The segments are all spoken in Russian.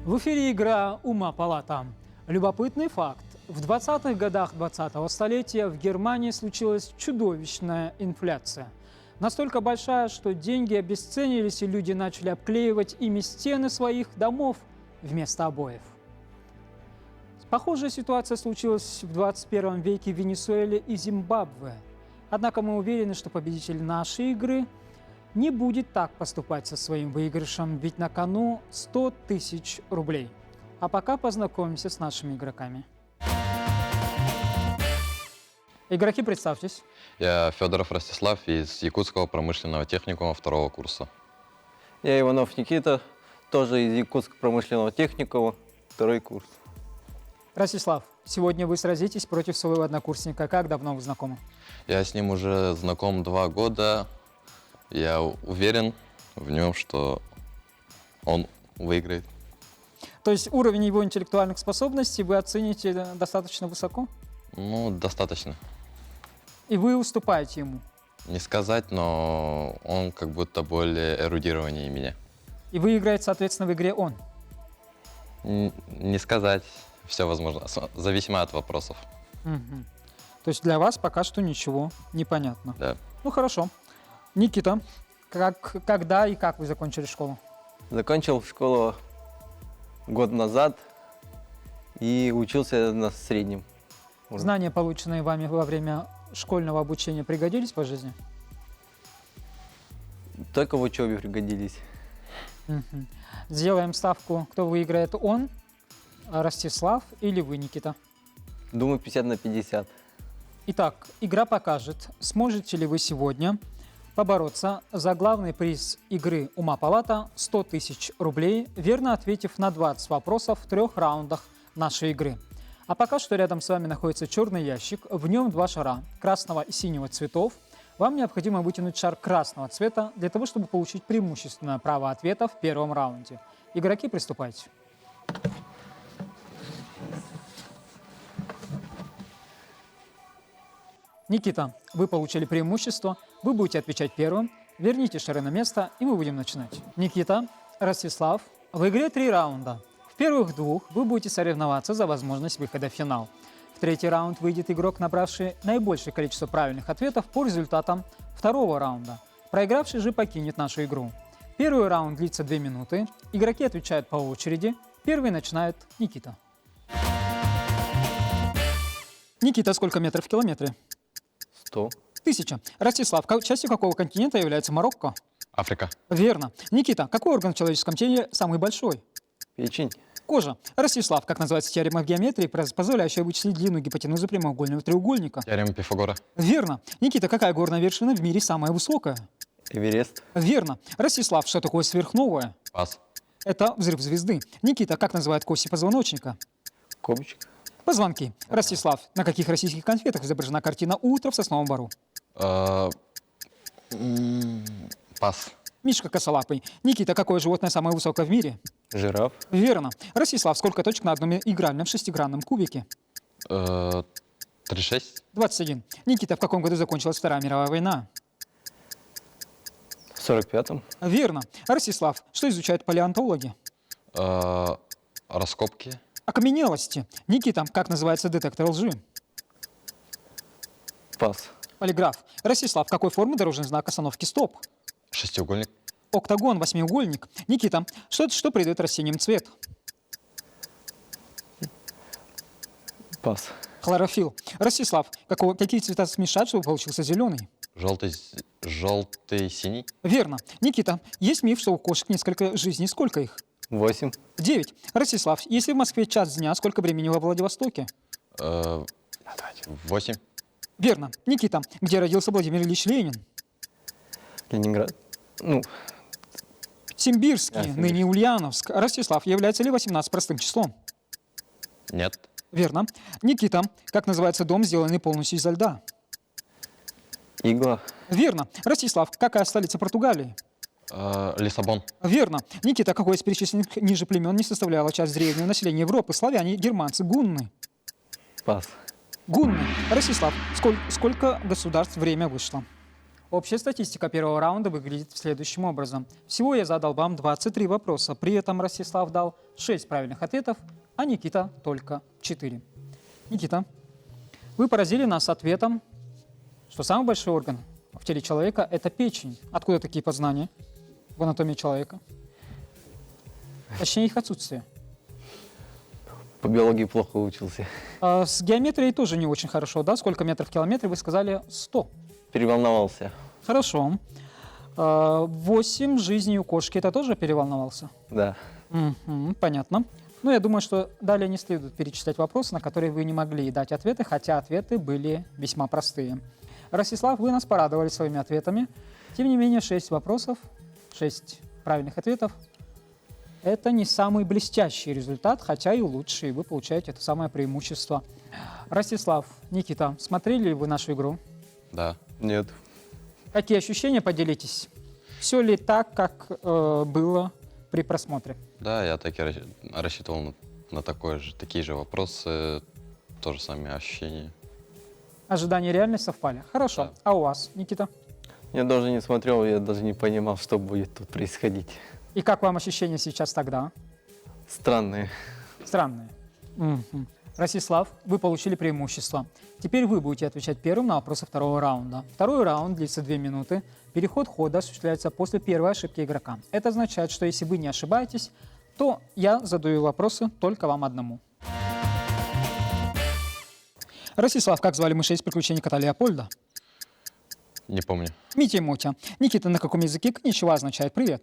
В эфире игра «Ума палата». Любопытный факт. В 20-х годах 20-го столетия в Германии случилась чудовищная инфляция. Настолько большая, что деньги обесценились, и люди начали обклеивать ими стены своих домов вместо обоев. Похожая ситуация случилась в 21 веке в Венесуэле и Зимбабве. Однако мы уверены, что победитель нашей игры не будет так поступать со своим выигрышем, ведь на кону 100 тысяч рублей. А пока познакомимся с нашими игроками. Игроки, представьтесь. Я Федоров Ростислав из Якутского промышленного техникума 2-го курса. Я Иванов Никита, тоже из Якутского промышленного техникума, 2-й курс. Ростислав, сегодня вы сразитесь против своего однокурсника. Как давно вы знакомы? Я с ним уже знаком 2 года. Я уверен в нем, что он выиграет. То есть уровень его интеллектуальных способностей вы оцените достаточно высоко? Ну, достаточно. И вы уступаете ему? Не сказать, но он как будто более эрудированнее меня. И выиграет, соответственно, в игре он? Не сказать. Все возможно. Зависимо от вопросов. Угу. То есть для вас пока что ничего не понятно? Да. Ну, хорошо. Никита, когда и как вы закончили школу? Закончил школу год назад и учился на среднем уровне. Знания, полученные вами во время школьного обучения, пригодились по жизни? Только в учебе пригодились. Угу. Сделаем ставку, кто выиграет, он, Ростислав или вы, Никита? Думаю, 50 на 50. Итак, игра покажет, сможете ли вы сегодня побороться за главный приз игры «Ума палата» 100 тысяч рублей, верно ответив на 20 вопросов в 3 раундах нашей игры. А пока что рядом с вами находится черный ящик, в нем 2 шара красного и синего цветов. Вам необходимо вытянуть шар красного цвета для того, чтобы получить преимущественное право ответа в первом раунде. Игроки, приступайте. Никита, вы получили преимущество, вы будете отвечать первым, верните шары на место, и мы будем начинать. Никита, Ростислав, в игре 3 раунда. В первых 2 вы будете соревноваться за возможность выхода в финал. В 3-й раунд выйдет игрок, набравший наибольшее количество правильных ответов по результатам 2-го раунда. Проигравший же покинет нашу игру. Первый раунд длится 2 минуты, игроки отвечают по очереди. Первый начинает Никита. Никита, сколько метров в километре? 100. 1000. Ростислав, частью какого континента является Марокко? Африка. Верно. Никита, какой орган в человеческом теле самый большой? Печень. Кожа. Ростислав, как называется теорема в геометрии, позволяющая вычислить длину гипотенузы прямоугольного треугольника? Теорема Пифагора. Верно. Никита, какая горная вершина в мире самая высокая? Эверест. Верно. Ростислав, что такое сверхновая? Пас. Это взрыв звезды. Никита, как называют кости позвоночника? Копчик. Позвонки. Ростислав, на каких российских конфетах изображена картина «Утро в сосновом бору»? Пас. Мишка косолапый. Никита, какое животное самое высокое в мире? Жираф. Верно. Ростислав, сколько точек на одном игральном шестигранном кубике? 36. 21. Никита, в каком году закончилась Вторая мировая война? В 45-м. Верно. Ростислав, что изучают палеонтологи? Раскопки. Окаменелости. Никита, как называется детектор лжи? Пас. Полиграф. Ростислав, какой формы дорожный знак остановки стоп? Шестиугольник. Октагон, восьмиугольник. Никита, что придает растениям цвет? Пас. Хлорофилл. Ростислав, какие цвета смешать, чтобы получился зеленый? Желтый, синий. Верно. Никита, есть миф, что у кошек несколько жизней. Сколько их? 8. 9. Ростислав, если в Москве час дня, сколько времени во Владивостоке? 8. Верно. Никита, где родился Владимир Ильич Ленин? Ленинград. Симбирский, ныне Ульяновск. Ростислав, является ли 18 простым числом? Нет. Верно. Никита, как называется дом, сделанный полностью изо льда? Игла. Верно. Ростислав, какая столица Португалии? Лиссабон. Верно. Никита, какой из перечисленных ниже племен не составляло часть древнего населения Европы? Славяне, германцы, гунны. Пас. Гунны. Ростислав, сколько государств время вышло? Общая статистика первого раунда выглядит следующим образом. Всего я задал вам 23 вопроса. При этом Ростислав дал 6 правильных ответов, а Никита только 4. Никита, вы поразили нас ответом, что самый большой орган в теле человека – это печень. Откуда такие познания в анатомии человека? Точнее, их отсутствие. По биологии плохо учился. А с геометрией тоже не очень хорошо, да? Сколько метров в километре? Вы сказали 100. Переволновался. Хорошо. 8 жизней у кошки. Это тоже переволновался? Да. Мгм, понятно. Ну, я думаю, что далее не следует перечислять вопросы, на которые вы не могли дать ответы, хотя ответы были весьма простые. Ростислав, вы нас порадовали своими ответами. Тем не менее, 6 вопросов, 6 правильных ответов. Это не самый блестящий результат, хотя и лучший. Вы получаете это самое преимущество. Ростислав, Никита, смотрели ли вы нашу игру? Да. Нет. Какие ощущения, поделитесь? Все ли так, как было при просмотре? Да, я так и рассчитывал на такие же вопросы, тоже самые ощущения. Ожидания и реальность совпали? Хорошо. Да. А у вас, Никита? Я даже не смотрел, я даже не понимал, что будет тут происходить. И как вам ощущения сейчас тогда? Странные. Странные. Мгм. Ростислав, вы получили преимущество. Теперь вы будете отвечать первым на вопросы второго раунда. Второй раунд длится 2 минуты. Переход хода осуществляется после первой ошибки игрока. Это означает, что если вы не ошибаетесь, то я задаю вопросы только вам одному. Ростислав, как звали мышей из «Приключений кота Леопольда»? Не помню. Митя и Мотя. Никита, на каком языке коничева означает «привет»?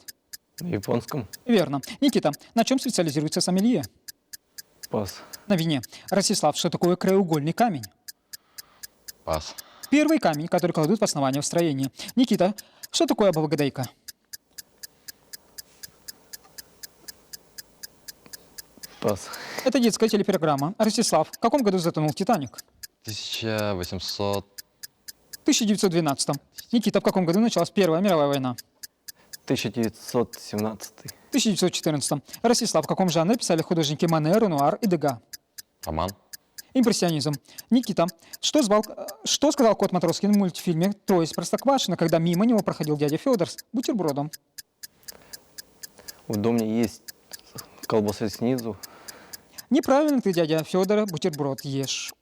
На японском. Верно. Никита, на чем специализируется сомелье? Пас. На вине. Ростислав, что такое краеугольный камень? Пас. Первый камень, который кладут в основание в строении. Никита, что такое обводейка? Пас. Это детская телепрограмма. Ростислав, в каком году затонул «Титаник»? 1800. В 1912. Никита, в каком году началась Первая мировая война? 1917. В 1914. Ростислав, в каком жанре писали художники Мане, Ренуар и Дега? Роман. Импрессионизм. Никита, что сказал кот Матроскин в мультфильме «Трое из Простоквашино», когда мимо него проходил дядя Федор с бутербродом? В доме есть колбаса снизу. Неправильно ты, дядя Федор, бутерброд ешь.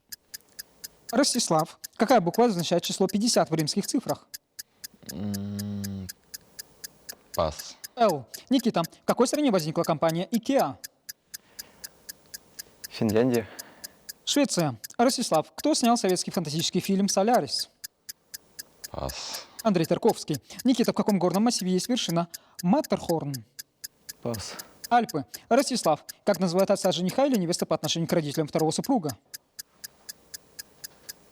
Ростислав, какая буква означает число 50 в римских цифрах? Пас. Л. Никита, в какой стране возникла компания IKEA? Финляндия. Швеция. Ростислав, кто снял советский фантастический фильм «Солярис»? Пас. Андрей Тарковский. Никита, в каком горном массиве есть вершина Маттерхорн? Пас. Альпы. Ростислав, как называют отца жениха или невеста по отношению к родителям второго супруга?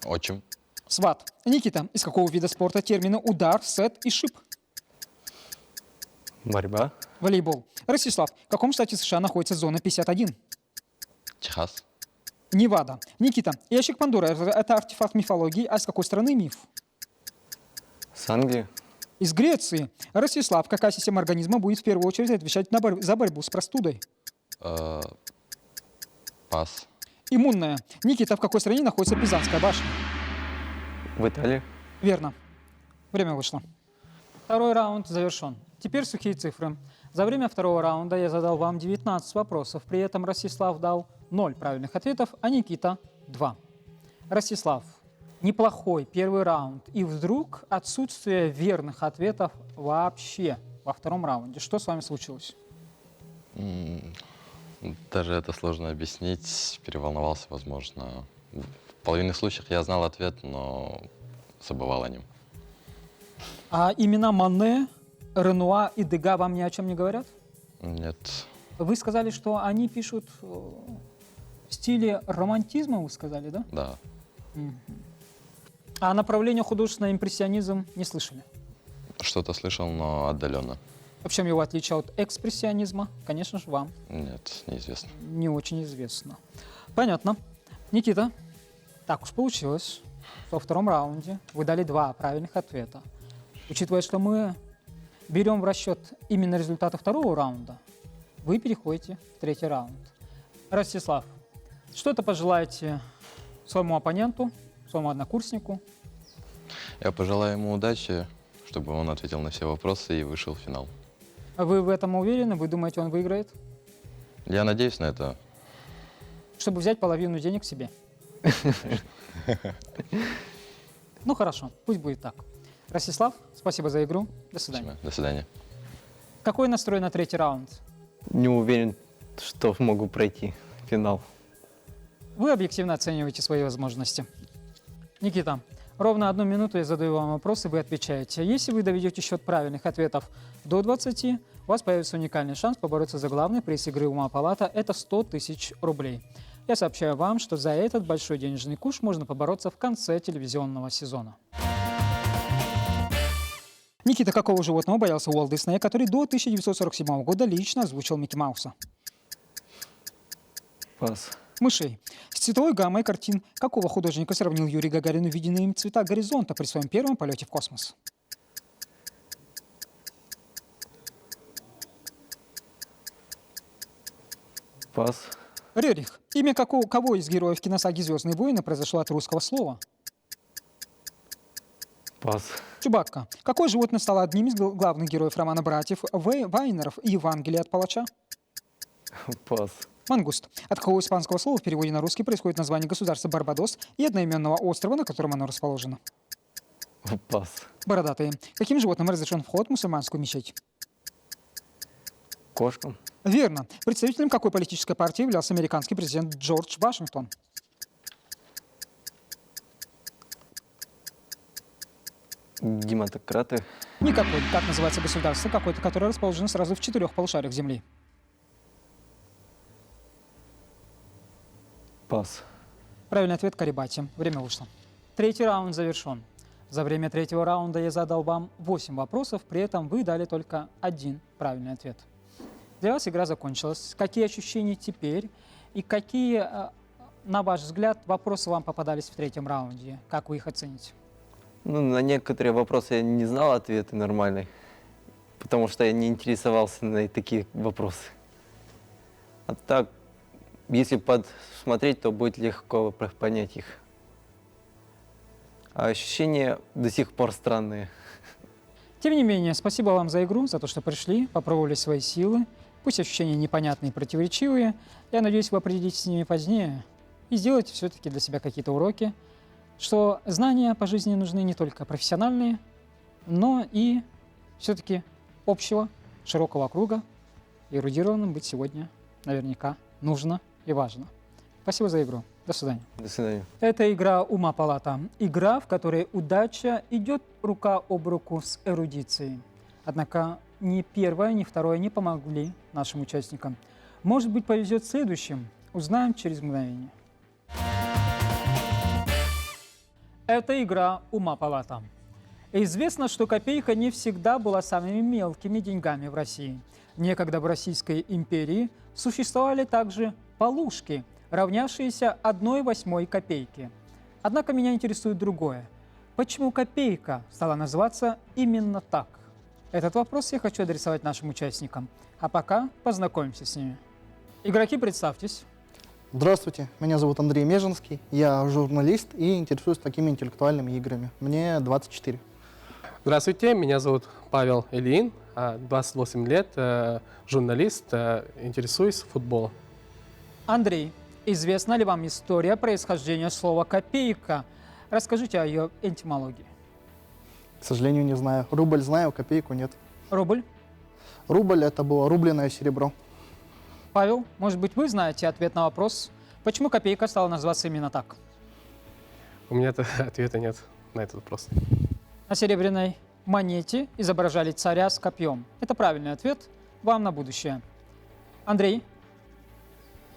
Отчим. Сват. Никита, из какого вида спорта термины удар, сет и шип? Борьба. Волейбол. Ростислав, в каком штате США находится зона 51? Техас. Невада. Никита, ящик Пандоры – это артефакт мифологии, а из какой страны миф? С Англии. Из Греции. Ростислав, какая система организма будет в первую очередь отвечать за борьбу с простудой? Пас. Иммунная. Никита, в какой стране находится Пизанская башня? В Италии. Верно. Время вышло. Второй раунд завершен. Теперь сухие цифры. За время второго раунда я задал вам 19 вопросов. При этом Ростислав дал 0 правильных ответов, а Никита – 2. Ростислав, неплохой первый раунд. И вдруг отсутствие верных ответов вообще во втором раунде. Что с вами случилось? Даже это сложно объяснить. Переволновался, возможно. В половине случаев я знал ответ, но забывал о нем. А имена Мане, Ренуа и Дега вам ни о чем не говорят? Нет. Вы сказали, что они пишут в стиле романтизма, вы сказали, да? Да. А направление художественный импрессионизм не слышали? Что-то слышал, но отдаленно. В чем его отличие от экспрессионизма? Конечно же, вам Нет, неизвестно. не очень известно. Понятно. Никита, так уж получилось, что во втором раунде вы дали 2 правильных ответа. Учитывая, что мы берем в расчет именно результаты второго раунда, вы переходите в третий раунд. Ростислав, что-то пожелаете своему оппоненту, своему однокурснику? Я пожелаю ему удачи чтобы он ответил на все вопросы и вышел в финал. А вы в этом уверены? Вы думаете, он выиграет? Я надеюсь на это. Чтобы взять половину денег себе. Ну хорошо, пусть будет так. Ростислав, спасибо за игру. До свидания. Спасибо. До свидания. Какой настрой на третий раунд? Не уверен, что могу пройти финал. Вы объективно оцениваете свои возможности. Никита, ровно 1 минуту я задаю вам вопросы, вы отвечаете. Если вы доведете счет правильных ответов до 20, у вас появится уникальный шанс побороться за главный приз игры «Ума Палата» – это 100 тысяч рублей. Я сообщаю вам, что за этот большой денежный куш можно побороться в конце телевизионного сезона. Никита, какого животного боялся Уолт Дисней, который до 1947 года лично озвучил Микки Мауса? Пас. Мышей. С цветовой гаммой картин какого художника сравнил Юрий Гагарин увиденные им цвета горизонта при своем первом полете в космос? Пас. Рерих. Имя кого из героев киносаги «Звездные войны» произошло от русского слова? Пас. Чубакка. Какое животное стало одним из главных героев романа братьев Вайнеров и Евангелия от палача? Пас. Мангуст. От какого испанского слова в переводе на русский происходит название государства Барбадос и одноименного острова, на котором оно расположено? Пас. Бородатые. Каким животным разрешен вход в мусульманскую мечеть? Кошкам. Верно. Представителем какой политической партии являлся американский президент Джордж Вашингтон? Демократы. Никакой. Как называется государство какое-то, которое расположено сразу в 4 полушариях Земли? Пас. Правильный ответ – Карибати. Время вышло. Третий раунд завершен. За время третьего раунда я задал вам 8 вопросов, при этом вы дали только 1 правильный ответ. Для вас игра закончилась. Какие ощущения теперь и какие, на ваш взгляд, вопросы вам попадались в третьем раунде? Как вы их оцените? Ну, на некоторые вопросы я не знал ответы нормальные, потому что я не интересовался на такие вопросы. А так, если посмотреть, то будет легко понять их. А ощущения до сих пор странные. Тем не менее, спасибо вам за игру, за то, что пришли, попробовали свои силы. Пусть ощущения непонятные и противоречивые. Я надеюсь, вы определитесь с ними позднее и сделаете все-таки для себя какие-то уроки, что знания по жизни нужны не только профессиональные, но и все-таки общего, широкого круга. Эрудированным быть сегодня наверняка нужно и важно. Спасибо за игру. До свидания. До свидания. Это игра «Ума Палата». Игра, в которой удача идет рука об руку с эрудицией. Однако ни первое, ни второе не помогли нашим участникам. Может быть, повезет следующим. Узнаем через мгновение. Это игра «Ума Палата». Известно, что копейка не всегда была самыми мелкими деньгами в России. Некогда в Российской империи существовали также полушки, равнявшиеся 1/8 копейки. Однако меня интересует другое. Почему копейка стала называться именно так? Этот вопрос я хочу адресовать нашим участникам. А пока познакомимся с ними. Игроки, представьтесь. Здравствуйте, меня зовут Андрей Межинский, я журналист и интересуюсь такими интеллектуальными играми. Мне 24. Здравствуйте, меня зовут Павел Ильин, 28 лет, журналист, интересуюсь футболом. Андрей, известна ли вам история происхождения слова «копейка»? Расскажите о ее этимологии. К сожалению, не знаю. Рубль знаю, копейку нет. Рубль. Рубль — это было рубленое серебро. Павел, может быть, вы знаете ответ на вопрос, почему копейка стала называться именно так? У меня ответа нет на этот вопрос. На серебряной монете изображали царя с копьем. Это правильный ответ. Вам на будущее. Андрей,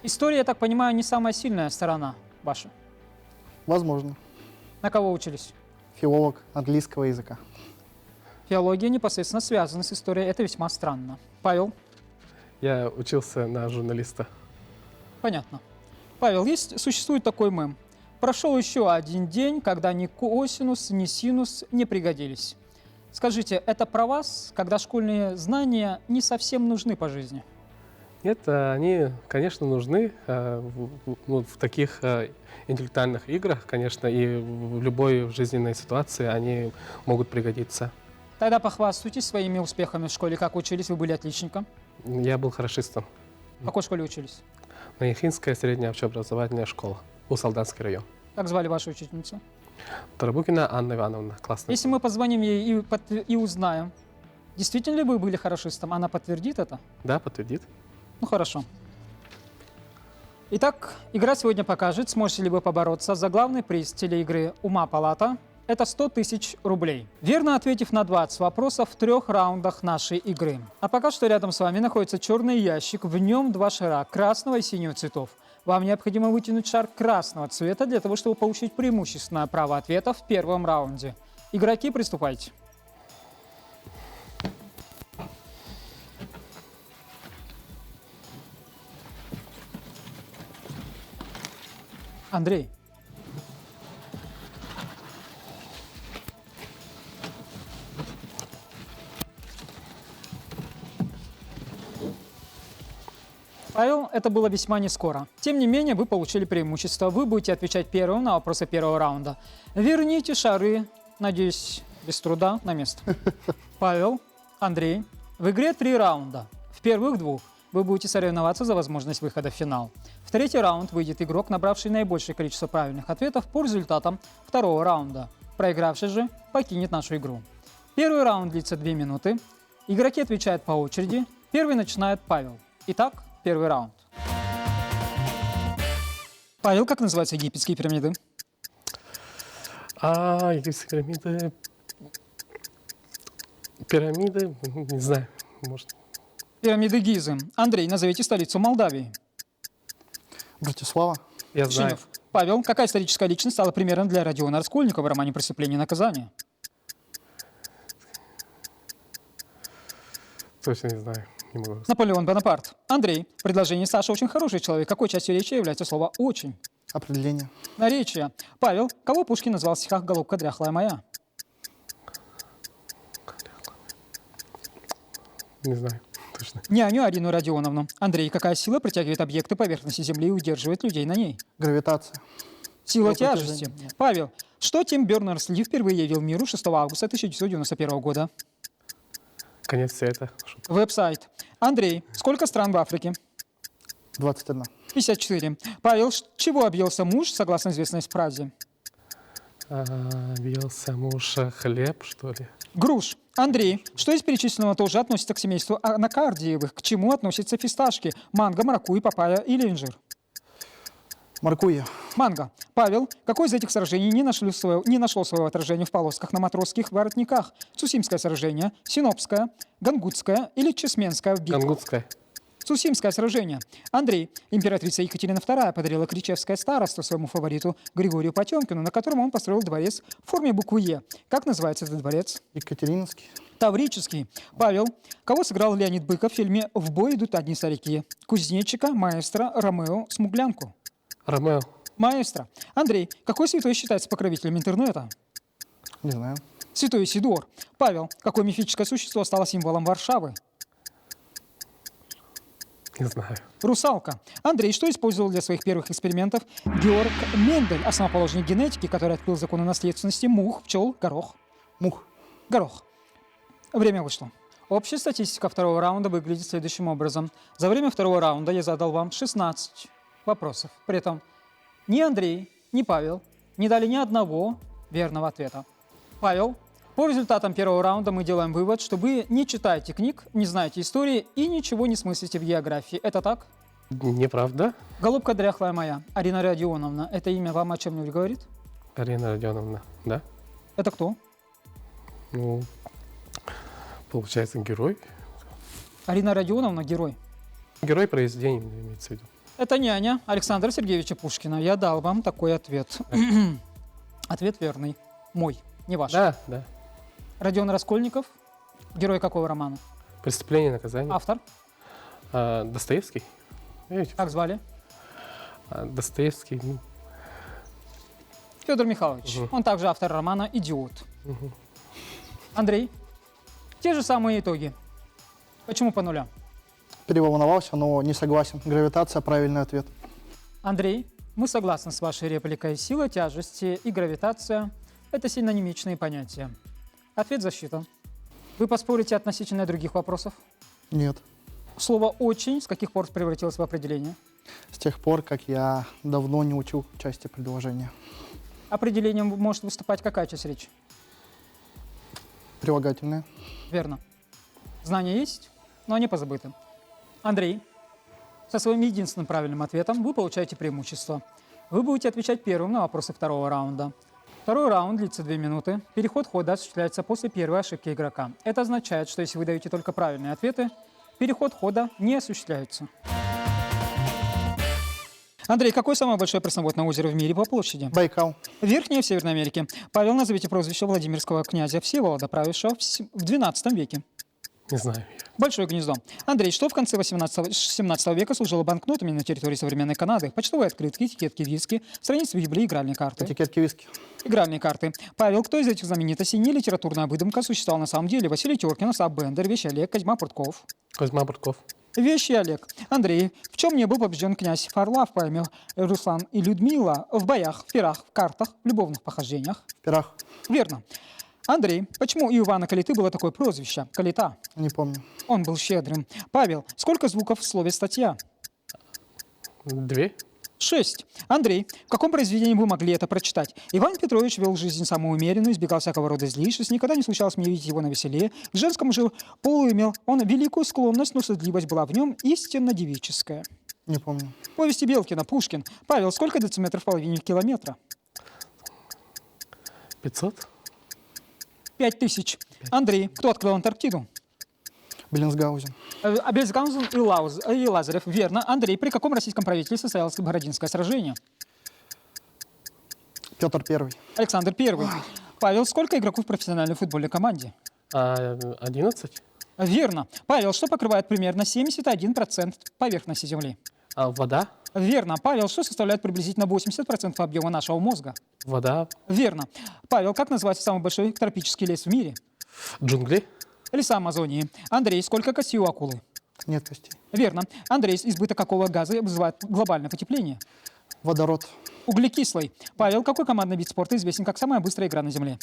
история, я так понимаю, не самая сильная сторона ваша. Возможно. На кого учились? Филолог английского языка. Филология непосредственно связана с историей. Это весьма странно. Павел? Я учился на журналиста. Понятно. Павел, существует такой мем. Прошел еще один день, когда ни косинус, ни синус не пригодились. Скажите, это про вас, когда школьные знания не совсем нужны по жизни? Нет, они, конечно, нужны в таких интеллектуальных играх, конечно, и в любой жизненной ситуации они могут пригодиться. Тогда похвастайтесь своими успехами в школе. Как учились? Вы были отличником. Я был хорошистом. В какой школе учились? Наихинская средняя общеобразовательная школа, Усалданский район. Как звали вашу учительницу? Тарабукина Анна Ивановна, классная. Если мы позвоним ей и узнаем, действительно ли вы были хорошистом, она подтвердит это? Да, подтвердит. Ну хорошо. Итак, игра сегодня покажет, сможете ли вы побороться за главный приз телеигры «Ума палата». Это 100 тысяч рублей. Верно ответив на 20 вопросов в 3 раундах нашей игры. А пока что рядом с вами находится черный ящик, в нем 2 шара красного и синего цветов. Вам необходимо вытянуть шар красного цвета для того, чтобы получить преимущественное право ответа в первом раунде. Игроки, приступайте. Андрей. Павел, это было весьма не скоро. Тем не менее, вы получили преимущество. Вы будете отвечать первым на вопросы первого раунда. Верните шары, надеюсь, без труда, на место. Павел, Андрей, в игре 3 раунда. В первых 2 вы будете соревноваться за возможность выхода в финал. В 3-й раунд выйдет игрок, набравший наибольшее количество правильных ответов по результатам 2-го раунда. Проигравший же покинет нашу игру. Первый раунд длится 2 минуты. Игроки отвечают по очереди. Первый начинает Павел. Итак, первый раунд. Павел, как называются египетские пирамиды? Египетские пирамиды... Пирамиды, не знаю, может... Пирамиды Гизы. Андрей, назовите столицу Молдавии. Братислава. Я знаю. Шинев. Павел, какая историческая личность стала примером для Родиона Раскольникова в романе «Преступление и наказание»? Точно не знаю. Не могу. Наполеон Бонапарт. Андрей, предложение Саша очень хороший человек. Какой частью речи является слово «очень»? Определение. Наречие. Павел, кого Пушкин назвал в стихах «Голубка дряхлая моя»? Не знаю. Точно. Няню Арину Родионовну. Андрей, какая сила притягивает объекты поверхности Земли и удерживает людей на ней? Гравитация. Сила Сила тяжести. притяжения. Павел, что Тим Бернерс-Ли впервые явил миру 6 августа 1991 года? Конец света. Веб-сайт. Андрей, сколько стран в Африке? 21. 54. Павел, чего объелся муж, согласно известной фразе? Бился муж хлеб, что ли? Груш. Андрей, что из перечисленного тоже относится к семейству анакардиевых? К чему относятся фисташки? Манго, маракуйя, папайя или инжир? Маркуя. Манго. Павел, какое из этих сражений не нашло своего отражения в полосках на матросских воротниках? Цусимское сражение, Синопское, Гангутское или Чесменское битва? Гангутская. Цусимское сражение. Андрей, императрица Екатерина II подарила Кричевское староство своему фавориту Григорию Потемкину, на котором он построил дворец в форме буквы «Е». Как называется этот дворец? Екатерининский. Таврический. Павел, кого сыграл Леонид Быков в фильме «В бой идут одни старики»? Кузнечика, маэстро, Ромео, Смуглянку. Ромео. Маэстро. Андрей, какой святой считается покровителем интернета? Не знаю. Святой Исидор. Павел, какое мифическое существо стало символом Варшавы? Не знаю. Русалка. Андрей, что использовал для своих первых экспериментов Георг Мендель, основоположник генетики, который открыл законы наследственности мух, пчел, горох? Мух. Горох. Время вышло. Общая статистика 2-го раунда выглядит следующим образом. За время 2-го раунда я задал вам 16 вопросов. При этом ни Андрей, ни Павел не дали ни одного верного ответа. Павел, по результатам 1-го раунда мы делаем вывод, что вы не читаете книг, не знаете истории и ничего не смыслите в географии. Это так? Неправда. Голубка дряхлая моя. Арина Родионовна. Это имя вам о чем-нибудь говорит? Арина Родионовна. Да? Это кто? Ну, получается, герой. Арина Родионовна – герой. Герой произведения имеется в виду. Это няня Александра Сергеевича Пушкина. Я дал вам такой ответ. Ответ верный. Мой, не ваш. Да, да. Родион Раскольников. Герой какого романа? Преступление и наказание. Автор. Достоевский. Видите? Как звали? Достоевский. Ну, Федор Михайлович. Он также автор романа «Идиот». Андрей. Те же самые итоги. Почему по нулям? Переволновался, но не согласен. Гравитация – правильный ответ. Андрей, мы согласны с вашей репликой. Сила тяжести и гравитация – это синонимичные понятия. Ответ засчитан. Вы поспорите относительно других вопросов? Нет. Слово «очень» с каких пор превратилось в определение? С тех пор, как я давно не учил части предложения. Определением может выступать какая часть речи? Прилагательное. Верно. Знания есть, но они позабыты. Андрей, со своим единственным правильным ответом вы получаете преимущество. Вы будете отвечать первым на вопросы второго раунда. Второй раунд длится 2 минуты. Переход хода осуществляется после первой ошибки игрока. Это означает, что если вы даете только правильные ответы, переход хода не осуществляется. Андрей, какое самое большое пресноводное озеро в мире по площади? Байкал. Верхнее в Северной Америке. Павел, назовите прозвище Владимирского князя Всеволода, правившего в XII веке. Не знаю. Большое гнездо. Андрей, что в конце 17 века служило банкнотами на территории современной Канады? Почтовые открытки, этикетки виски, страницы Библии, игральные карты. Этикетки виски. Игральные карты. Павел, кто из этих знаменитостей не литературная выдумка существовал на самом деле? Василий Теркин, Остап Бендер, Вещи Олег, Козьма Прутков. Козьма Бурков. Вещи Олег. Андрей, в чем не был побежден князь Фарла в поэме «Руслан и Людмила» в боях, в пирах, в картах, в любовных похождениях? В пирах. Верно. Андрей, почему у Ивана Калиты было такое прозвище – Калита? Не помню. Он был щедрым. Павел, сколько звуков в слове «статья»? 2. 6. Андрей, в каком произведении вы могли это прочитать? Иван Петрович вел жизнь самую умеренную, избегал всякого рода излишеств, никогда не случалось мне видеть его на веселе. К женскому же полу имел он великую склонность, но стыдливость была в нем истинно девическая. Не помню. Повести Белкина, Пушкин. Павел, сколько дециметров в половине километра? 500. 5000. Андрей, кто открыл Антарктиду? Беллинсгаузен. Бельсгаузен и Лазарев. Верно. Андрей, при каком российском правителе состоялось Бородинское сражение? Петр I. Александр I. Павел, сколько игроков в профессиональной футбольной команде? 11. Верно. Павел, что покрывает примерно 71% поверхности Земли? Вода. Верно. Павел, что составляет приблизительно 80% объема нашего мозга? Вода. Верно. Павел, как называется самый большой тропический лес в мире? Джунгли. Леса Амазонии. Андрей, сколько костей у акулы? Нет костей. Верно. Андрей, избыток какого газа вызывает глобальное потепление? Водород. Углекислый. Павел, какой командный вид спорта известен как самая быстрая игра на Земле?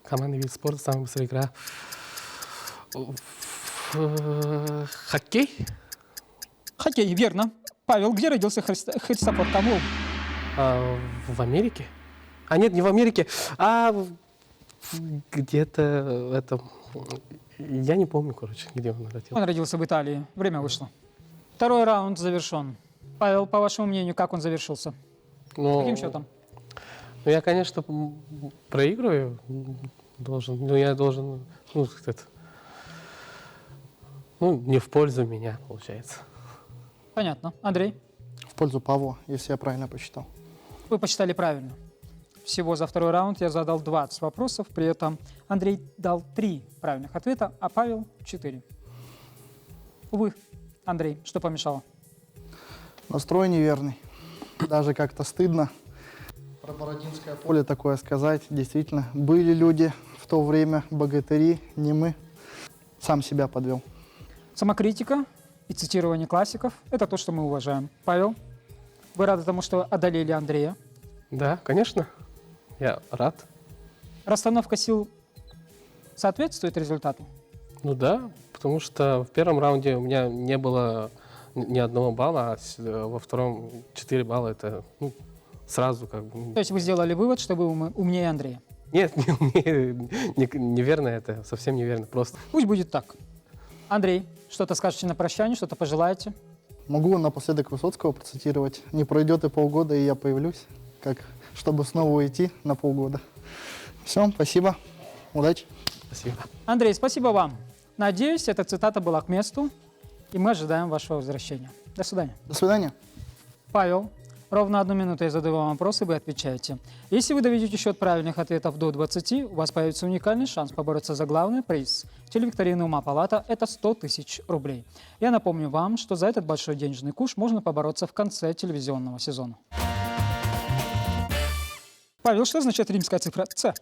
Командный вид спорта, самая быстрая игра. Хоккей. Хоккей. Верно. Павел, где родился Христофор Колумб? В Америке. Нет, не в Америке, где-то это... Я не помню, короче, где он родился. Он родился в Италии. Время вышло. Второй раунд завершен. Павел, по вашему мнению, как он завершился? Каким счетом? Ну, я, конечно, проигрываю. Я должен, не в пользу меня, получается. Понятно. Андрей? В пользу Павла, если я правильно посчитал. Вы посчитали правильно. Всего за второй раунд я задал 20 вопросов, при этом Андрей дал 3 правильных ответа, а Павел 4. Увы, Андрей, что помешало? Настрой неверный. Даже как-то стыдно про Бородинское поле такое сказать. Действительно, были люди в то время, богатыри, не мы. Сам себя подвел. Самокритика и цитирование классиков – это то, что мы уважаем. Павел, вы рады тому, что одолели Андрея? Да, конечно. Я рад. Расстановка сил соответствует результату? Ну да, потому что в первом раунде у меня не было ни одного балла, а во втором 4 балла. Это сразу как бы... То есть вы сделали вывод, что вы умнее Андрея? Нет, неверно это, совсем неверно, просто. Пусть будет так. Андрей, что-то скажете на прощание, что-то пожелаете? Могу напоследок Высоцкого процитировать. Не пройдет и полгода, и я появлюсь, чтобы снова уйти на полгода. Все, спасибо, удачи. Спасибо. Андрей, спасибо вам. Надеюсь, эта цитата была к месту, и мы ожидаем вашего возвращения. До свидания. До свидания. Павел, ровно 1 минуту я задаю вам вопрос, и вы отвечаете. Если вы доведете счет правильных ответов до 20, у вас появится уникальный шанс побороться за главный приз. Телевикторины «Ума Палата» – это 100 000 рублей. Я напомню вам, что за этот большой денежный куш можно побороться в конце телевизионного сезона. Павел, что означает римская цифра «Ц»?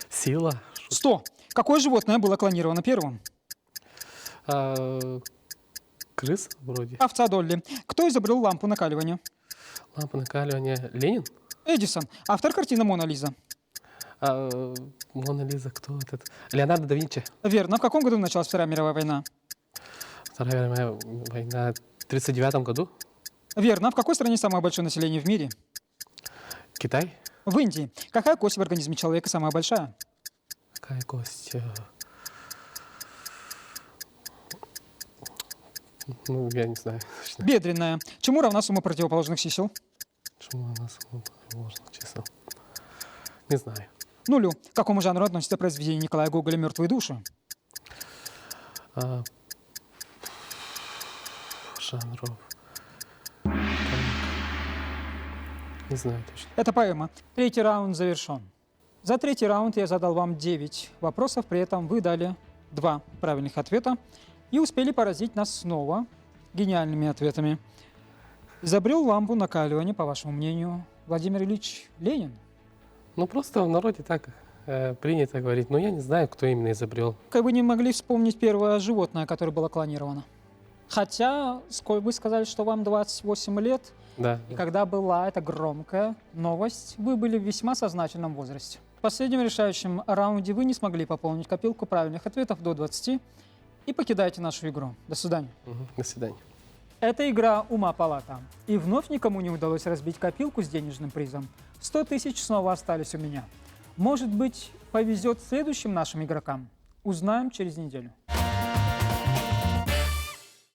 Сила. 100. Какое животное было клонировано первым? Крыс вроде. Овца Долли. Кто изобрел лампу накаливания? Лампа накаливания. Ленин? Эдисон. Автор картины «Мона Лиза». Мона Лиза, кто вот это? Леонардо да Винчи. Верно. В каком году началась Вторая мировая война? Вторая мировая война в 1939 году. Верно. В какой стране самое большое население в мире? Китай. В Индии. Какая кость в организме человека самая большая? Какая кость? Ну, я не знаю. точно. Бедренная. Чему равна сумма противоположных чисел? Чему она можно чисел? Не знаю. Нулю. К какому жанру относится произведение Николая Гоголя «Мертвые души»? Жанров. Так. Не знаю точно. Это поэма. Третий раунд завершен. За третий раунд я задал вам 9 вопросов, при этом вы дали 2 правильных ответа и успели поразить нас снова гениальными ответами. Изобрел лампу накаливания, по вашему мнению, Владимир Ильич Ленин? Ну, просто в народе так принято говорить. Но я не знаю, кто именно изобрел. Как бы не могли вспомнить первое животное, которое было клонировано. Хотя, сколько вы сказали, что вам 28 лет, Да. и когда была эта громкая новость, вы были в весьма сознательном возрасте. В последнем решающем раунде вы не смогли пополнить копилку правильных ответов до 20 и покидаете нашу игру. До свидания. Мгм. До свидания. Это игра «Ума палата». И вновь никому не удалось разбить копилку с денежным призом. 100 тысяч снова остались у меня. Может быть, повезет следующим нашим игрокам? Узнаем через неделю.